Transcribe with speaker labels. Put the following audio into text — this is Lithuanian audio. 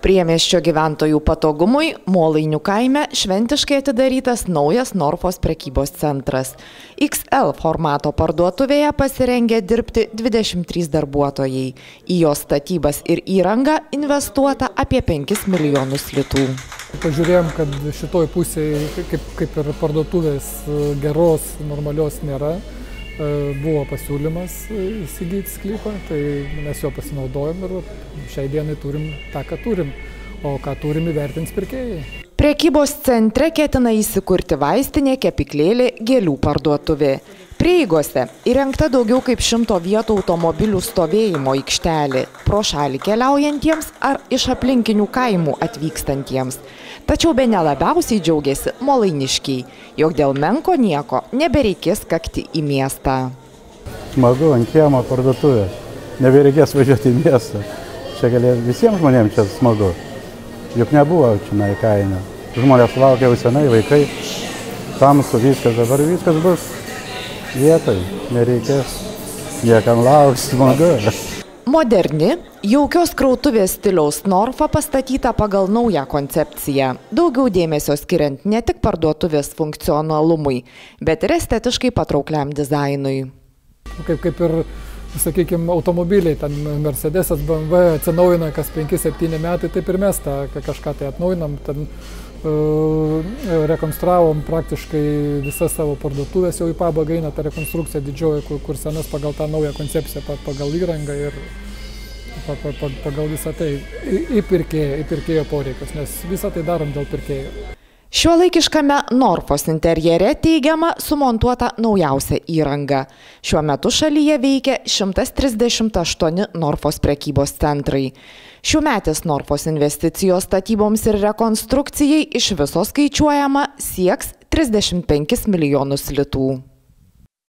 Speaker 1: Priemiesčio gyventojų patogumui Molainių kaime šventiškai atidarytas naujas Norfos prekybos centras. XL formato parduotuvėje pasirengė dirbti 23 darbuotojai. Į jos statybas ir įrangą investuota apie 5 milijonus litų.
Speaker 2: Pažiūrėjom, kad šitoj pusėje, kaip ir parduotuvės geros, normalios nėra. Buvo pasiūlymas įsigyti sklypą, tai mes jo pasinaudojom ir šiai dienai turim tą, ką turim, o ką turim įvertins pirkėjai.
Speaker 1: Prekybos centre ketina įsikurti vaistinė, kepyklėlė, gėlių parduotuvė. Prieigose įrengta daugiau kaip 100 vietų automobilių stovėjimo aikštelė, pro šalį keliaujantiems ar iš aplinkinių kaimų atvykstantiems. Tačiau bene labiausiai džiaugiasi molainiškiai, jog dėl menko nieko nebereikės kakti į miestą.
Speaker 3: Smagu, ant kiemo parduotuvė, nebereikės važiuoti į miestą. Čia visiems žmonėms čia smagu, juk nebuvo čia į kaimą. Žmonės laukia jau senai, vaikai, tamsu, viskas, dabar viskas bus vietoj, nereikės niekam lauks, smagu.
Speaker 1: Moderni, jaukios krautuvės stiliaus Norfa pastatyta pagal naują koncepciją, daugiau dėmesio skiriant ne tik parduotuvės funkcionalumui, bet ir estetiškai patraukliam dizainui.
Speaker 2: Kaip ir, sakykime, automobiliai, ten Mercedesas, BMW atsinaujina kas 5-7 metai, taip ir mes tą kažką tai atnaujinam, ten rekonstravom praktiškai visas savo parduotuvės, jau į pabaigą eina ta rekonstrukcija didžioji, kur senas pagal tą naują koncepciją, pagal įrangą ir pagal visą tai į pirkėjo poreikius, nes visą tai darom dėl pirkėjo.
Speaker 1: Šiuolaikiškame Norfos interjere teigiama sumontuota naujausia įranga. Šiuo metu šalyje veikia 138 Norfos prekybos centrai. Šiųmetės Norfos investicijos statyboms ir rekonstrukcijai iš viso skaičiuojama sieks 35 milijonus litų.